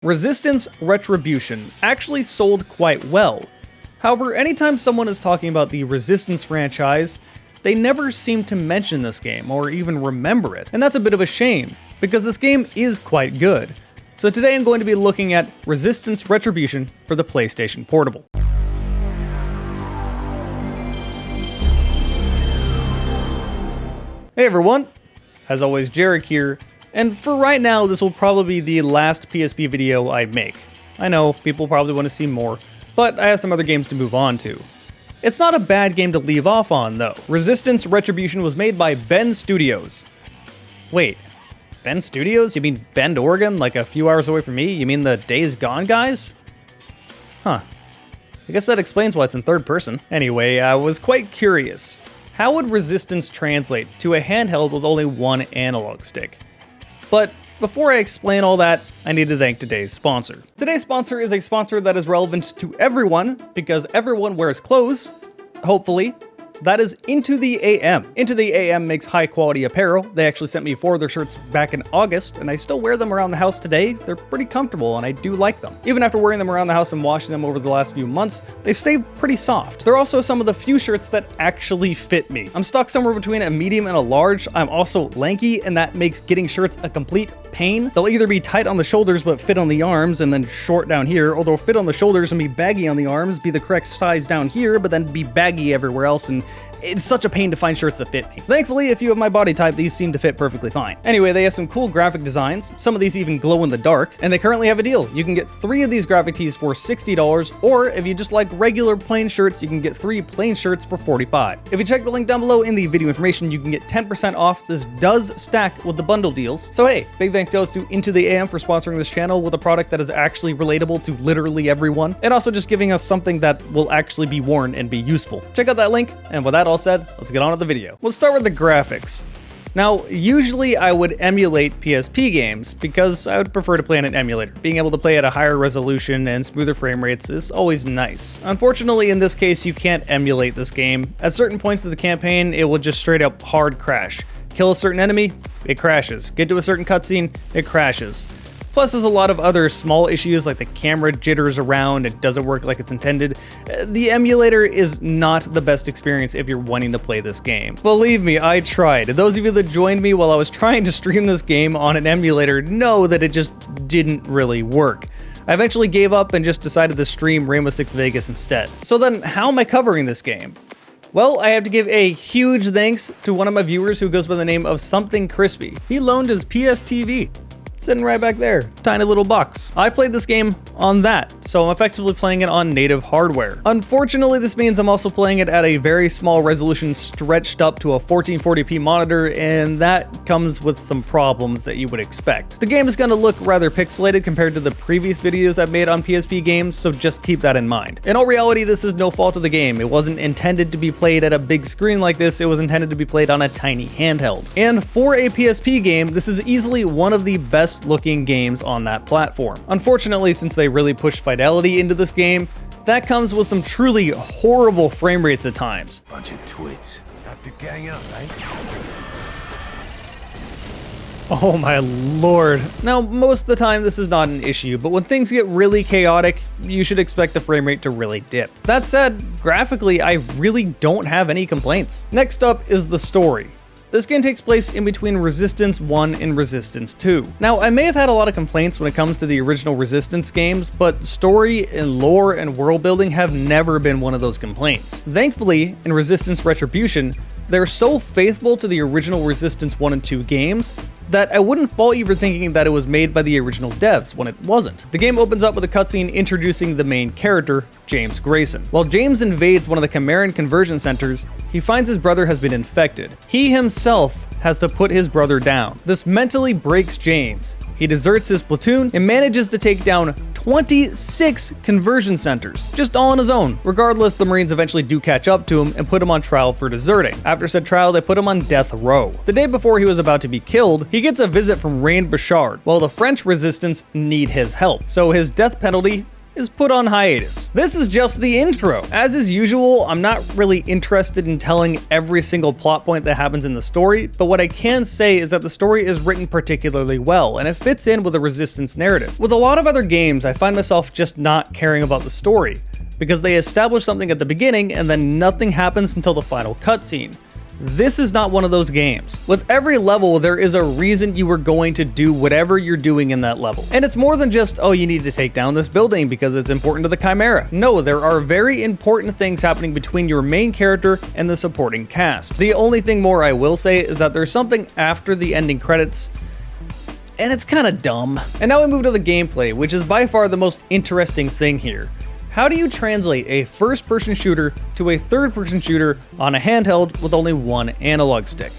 Resistance Retribution actually sold quite well. However, anytime someone is talking about the Resistance franchise, they never seem to mention this game or even remember it. And that's a bit of a shame, because this game is quite good. So today I'm going to be looking at Resistance Retribution for the PlayStation Portable. Hey everyone, as always Jarek here, and for right now this will probably be the last PSP video I make. I know, people probably want to see more, but I have some other games to move on to. It's not a bad game to leave off on though. Resistance Retribution was made by Bend Studios. Wait, Bend Studios? You mean Bend, Oregon, like a few hours away from me? You mean the Days Gone guys? Huh. I guess that explains why it's in third person. Anyway, I was quite curious. How would Resistance translate to a handheld with only one analog stick? But before I explain all that, I need to thank today's sponsor. Today's sponsor is a sponsor that is relevant to everyone, because everyone wears clothes, hopefully. That is IntoTheAM. IntoTheAM makes high quality apparel. They actually sent me 4 of their shirts back in August, and I still wear them around the house today. They're pretty comfortable, and I do like them. Even after wearing them around the house and washing them over the last few months, they stay pretty soft. They're also some of the few shirts that actually fit me. I'm stuck somewhere between a medium and a large. I'm also lanky, and that makes getting shirts a complete pain. They'll either be tight on the shoulders but fit on the arms and then short down here, or they'll fit on the shoulders and be baggy on the arms, be the correct size down here, but then be baggy everywhere else, and it's such a pain to find shirts that fit me. Thankfully, if you have my body type, these seem to fit perfectly fine. Anyway, they have some cool graphic designs, some of these even glow in the dark, and they currently have a deal. You can get 3 of these graphic tees for $60, or if you just like regular plain shirts, you can get 3 plain shirts for $45. If you check the link down below in the video information, you can get 10% off. This does stack with the bundle deals. So hey, big thanks goes to IntoTheAM for sponsoring this channel with a product that is actually relatable to literally everyone, and also just giving us something that will actually be worn and be useful. Check out that link, and with that all said, let's get on with the video. We'll start with the graphics. Now, usually I would emulate PSP games because I would prefer to play on an emulator. Being able to play at a higher resolution and smoother frame rates is always nice. Unfortunately, in this case, you can't emulate this game. At certain points of the campaign, it will just straight up hard crash. Kill a certain enemy, it crashes. Get to a certain cutscene, it crashes. Plus, there's a lot of other small issues like the camera jitters around, it doesn't work like it's intended. The emulator is not the best experience if you're wanting to play this game. Believe me, I tried. Those of you that joined me while I was trying to stream this game on an emulator know that it just didn't really work. I eventually gave up and just decided to stream Rainbow Six Vegas instead. So then, how am I covering this game? Well, I have to give a huge thanks to one of my viewers who goes by the name of Something Crispy. He loaned his PSTV. Sitting right back there, tiny little box. I played this game on that, so I'm effectively playing it on native hardware. Unfortunately, this means I'm also playing it at a very small resolution stretched up to a 1440p monitor, and that comes with some problems that you would expect. The game is gonna look rather pixelated compared to the previous videos I've made on PSP games, so just keep that in mind. In all reality, this is no fault of the game. It wasn't intended to be played at a big screen like this, it was intended to be played on a tiny handheld. And for a PSP game, this is easily one of the best looking games on that platform. Unfortunately, since they really pushed fidelity into this game, that comes with some truly horrible frame rates at times. Bunch of twits. Have to gang up, right? Oh my lord. Now, most of the time this is not an issue, but when things get really chaotic, you should expect the frame rate to really dip. That said, graphically, I really don't have any complaints. Next up is the story. This game takes place in between Resistance 1 and Resistance 2. Now, I may have had a lot of complaints when it comes to the original Resistance games, but story and lore and world building have never been one of those complaints. Thankfully, in Resistance Retribution, they're so faithful to the original Resistance 1 and 2 games that I wouldn't fault you for thinking that it was made by the original devs when it wasn't. The game opens up with a cutscene introducing the main character, James Grayson. While James invades one of the Chimeran conversion centers, he finds his brother has been infected. He himself has to put his brother down. This mentally breaks James. He deserts his platoon and manages to take down 26 conversion centers, just all on his own. Regardless, the Marines eventually do catch up to him and put him on trial for deserting. After said trial, they put him on death row. The day before he was about to be killed, he gets a visit from Rain Bouchard, while the French resistance need his help. So his death penalty is put on hiatus. This is just the intro. As is usual, I'm not really interested in telling every single plot point that happens in the story, but what I can say is that the story is written particularly well, and it fits in with the Resistance narrative. With a lot of other games, I find myself just not caring about the story, because they establish something at the beginning and then nothing happens until the final cutscene. This is not one of those games. With every level, there is a reason you are going to do whatever you're doing in that level. And it's more than just, oh, you need to take down this building because it's important to the Chimera. No, there are very important things happening between your main character and the supporting cast. The only thing more I will say is that there's something after the ending credits, and it's kind of dumb. And now we move to the gameplay, which is by far the most interesting thing here. How do you translate a first-person shooter to a third-person shooter on a handheld with only one analog stick?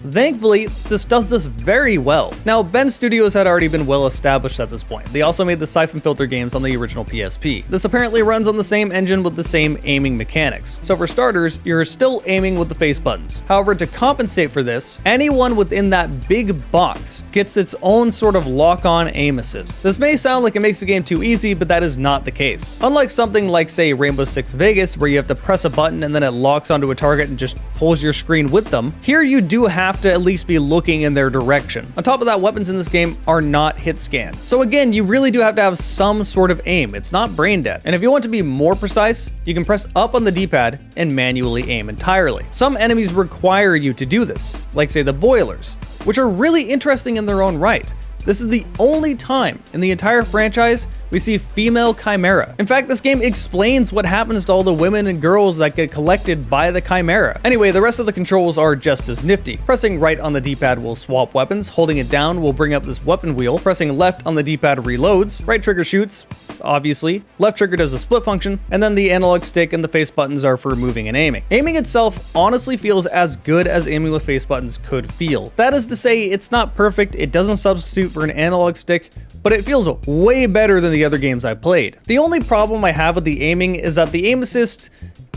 Thankfully, this does this very well. Now, Bend Studios had already been well established at this point. They also made the Siphon Filter games on the original PSP. This apparently runs on the same engine with the same aiming mechanics. So for starters, you're still aiming with the face buttons. However, to compensate for this, anyone within that big box gets its own sort of lock-on aim assist. This may sound like it makes the game too easy, but that is not the case. Unlike something like, say, Rainbow Six Vegas, where you have to press a button and then it locks onto a target and just pulls your screen with them, here you do have to at least be looking in their direction. On top of that, weapons in this game are not hit scan. So again, you really do have to have some sort of aim. It's not brain dead. And if you want to be more precise, you can press up on the D-pad and manually aim entirely. Some enemies require you to do this, like say the boilers, which are really interesting in their own right. This is the only time in the entire franchise we see female Chimera. In fact, this game explains what happens to all the women and girls that get collected by the Chimera. Anyway, the rest of the controls are just as nifty. Pressing right on the D-pad will swap weapons, holding it down will bring up this weapon wheel, pressing left on the D-pad reloads, right trigger shoots, obviously, left trigger does the split function, and then the analog stick and the face buttons are for moving and aiming. Aiming itself honestly feels as good as aiming with face buttons could feel. That is to say, it's not perfect, it doesn't substitute for an analog stick, but it feels way better than the other games I played. The only problem I have with the aiming is that the aim assist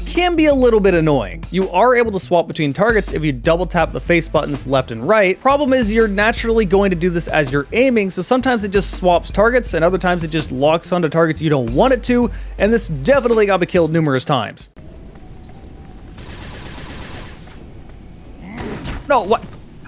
can be a little bit annoying. You are able to swap between targets if you double tap the face buttons left and right. Problem is you're naturally going to do this as you're aiming, so sometimes it just swaps targets and other times it just locks onto targets you don't want it to, and this definitely got me killed numerous times. No, what?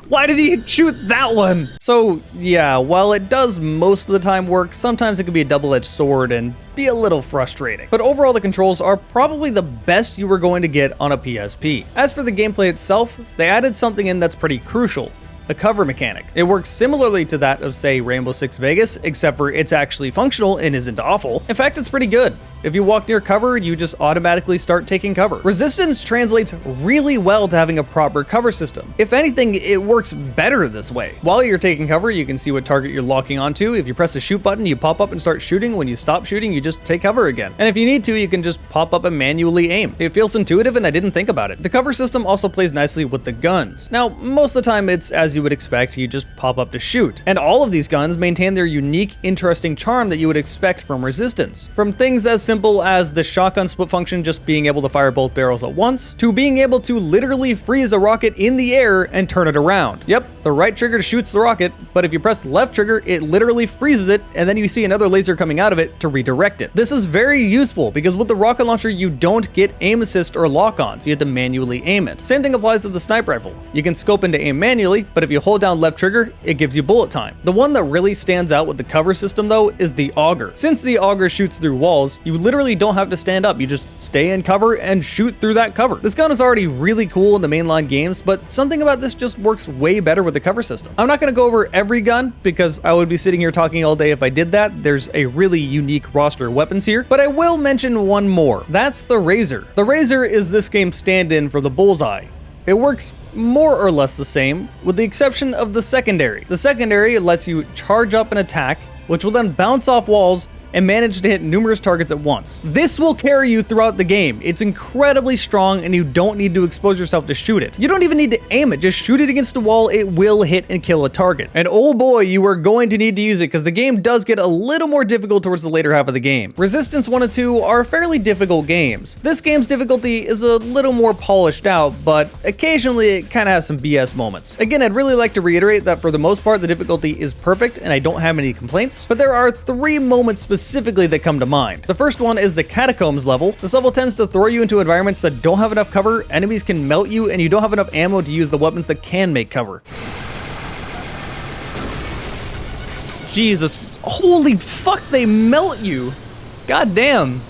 Why did he shoot that one? So yeah, while it does most of the time work, sometimes it can be a double-edged sword and be a little frustrating. But overall, the controls are probably the best you were going to get on a PSP. As for the gameplay itself, they added something in that's pretty crucial. A cover mechanic. It works similarly to that of, say, Rainbow Six Vegas, except for it's actually functional and isn't awful. In fact, it's pretty good. If you walk near cover, you just automatically start taking cover. Resistance translates really well to having a proper cover system. If anything, it works better this way. While you're taking cover, you can see what target you're locking onto. If you press the shoot button, you pop up and start shooting. When you stop shooting, you just take cover again. And if you need to, you can just pop up and manually aim. It feels intuitive and I didn't think about it. The cover system also plays nicely with the guns. Now, most of the time it's as you would expect, you just pop up to shoot. And all of these guns maintain their unique, interesting charm that you would expect from Resistance. From things as simple as the shotgun split function just being able to fire both barrels at once, to being able to literally freeze a rocket in the air and turn it around. Yep, the right trigger shoots the rocket, but if you press the left trigger, it literally freezes it, and then you see another laser coming out of it to redirect it. This is very useful because with the rocket launcher, you don't get aim assist or lock-ons, you have to manually aim it. Same thing applies to the sniper rifle. You can scope into aim manually, but if you hold down left trigger, it gives you bullet time. The one that really stands out with the cover system though is the auger. Since the auger shoots through walls, you literally don't have to stand up, you just stay in cover and shoot through that cover. This gun is already really cool in the mainline games, but something about this just works way better with the cover system. I'm not going to go over every gun because I would be sitting here talking all day if I did that. There's a really unique roster of weapons here, but I will mention one more. That's the Razor. The Razor is this game's stand-in for the Bullseye. It works more or less the same, with the exception of the secondary. The secondary lets you charge up an attack, which will then bounce off walls and manage to hit numerous targets at once. This will carry you throughout the game. It's incredibly strong and you don't need to expose yourself to shoot it. You don't even need to aim it, just shoot it against the wall, it will hit and kill a target. And oh boy, you are going to need to use it because the game does get a little more difficult towards the later half of the game. Resistance 1 and 2 are fairly difficult games. This game's difficulty is a little more polished out, but occasionally it kind of has some BS moments. Again, I'd really like to reiterate that for the most part, the difficulty is perfect and I don't have any complaints, but there are 3 moments specifically specifically that come to mind. The first one is the Catacombs level. This level tends to throw you into environments that don't have enough cover, enemies can melt you, and you don't have enough ammo to use the weapons that can make cover. Jesus, holy fuck, they melt you. God damn.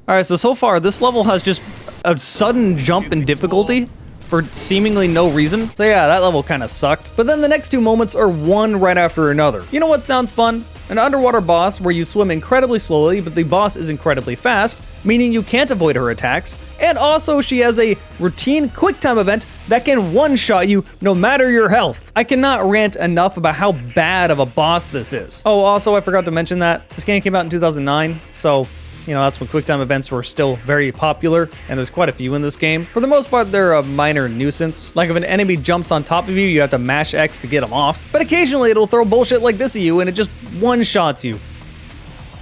Alright, so far this level has just a sudden jump in difficulty for seemingly no reason. So yeah, that level kind of sucked. But then the next two moments are one right after another. You know what sounds fun? An underwater boss where you swim incredibly slowly, but the boss is incredibly fast, meaning you can't avoid her attacks. And also she has a routine quick time event that can one-shot you no matter your health. I cannot rant enough about how bad of a boss this is. Oh, also I forgot to mention that this game came out in 2009, so you know, that's when QuickTime events were still very popular, and there's quite a few in this game. For the most part, they're a minor nuisance. Like if an enemy jumps on top of you, you have to mash X to get them off. But occasionally it'll throw bullshit like this at you, and it just one-shots you.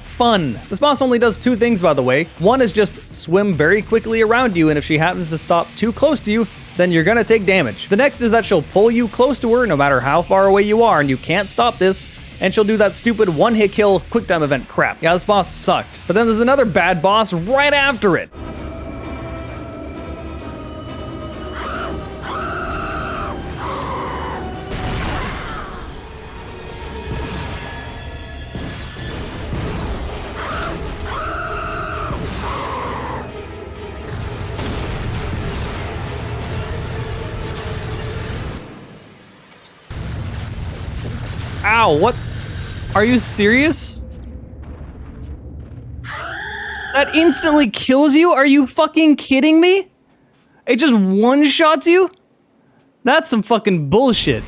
Fun. This boss only does two things, by the way. One is just swim very quickly around you, and if she happens to stop too close to you, then you're gonna take damage. The next is that she'll pull you close to her no matter how far away you are, and you can't stop this. And she'll do that stupid one-hit kill QuickTime event crap. Yeah, this boss sucked. But then there's another bad boss right after it. Ow, what? Are you serious? That instantly kills you? Are you fucking kidding me? It just one-shots you? That's some fucking bullshit.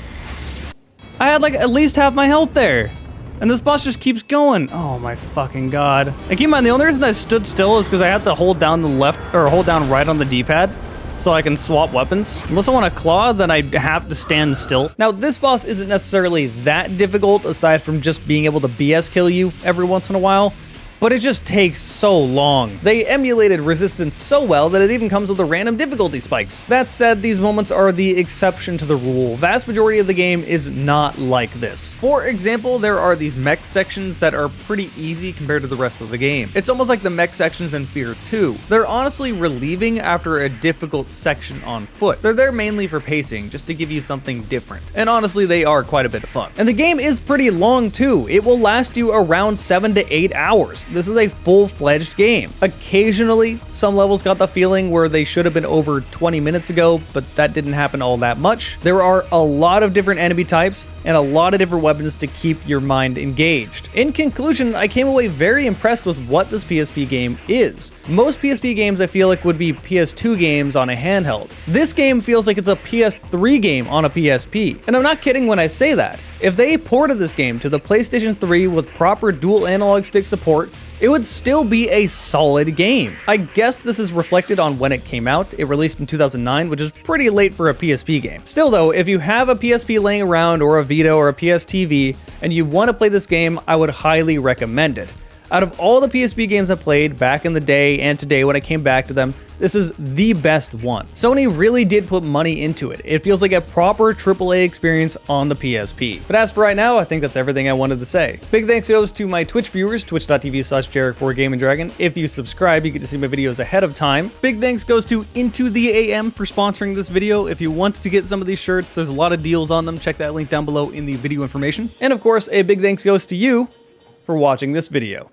I had like at least half my health there. And this boss just keeps going. Oh my fucking god. And keep in mind, the only reason I stood still is because I had to hold down the left, or hold down right on the D-pad, so I can swap weapons. Unless I want to claw, then I have to stand still. Now, this boss isn't necessarily that difficult, aside from just being able to BS kill you every once in a while, but it just takes so long. They emulated resistance so well that it even comes with the random difficulty spikes. That said, these moments are the exception to the rule. Vast majority of the game is not like this. For example, there are these mech sections that are pretty easy compared to the rest of the game. It's almost like the mech sections in Fear 2. They're honestly relieving after a difficult section on foot. They're there mainly for pacing, just to give you something different. And honestly, they are quite a bit of fun. And the game is pretty long too. It will last you around 7 to 8 hours. This is a full-fledged game. Occasionally, some levels got the feeling where they should have been over 20 minutes ago, but that didn't happen all that much. There are a lot of different enemy types and a lot of different weapons to keep your mind engaged. In conclusion, I came away very impressed with what this PSP game is. Most PSP games I feel like would be PS2 games on a handheld. This game feels like it's a PS3 game on a PSP. And I'm not kidding when I say that. If they ported this game to the PlayStation 3 with proper dual analog stick support, it would still be a solid game. I guess this is reflected on when it came out. It released in 2009, which is pretty late for a PSP game. Still though, if you have a PSP laying around, or a Vita or a PS TV, and you want to play this game, I would highly recommend it. Out of all the PSP games I played back in the day and today when I came back to them, this is the best one. Sony really did put money into it. It feels like a proper AAA experience on the PSP. But as for right now, I think that's everything I wanted to say. Big thanks goes to my Twitch viewers, twitch.tv/Jarek4GameandDragon. If you subscribe, you get to see my videos ahead of time. Big thanks goes to IntoTheAM for sponsoring this video. If you want to get some of these shirts, there's a lot of deals on them. Check that link down below in the video information. And of course, a big thanks goes to you for watching this video.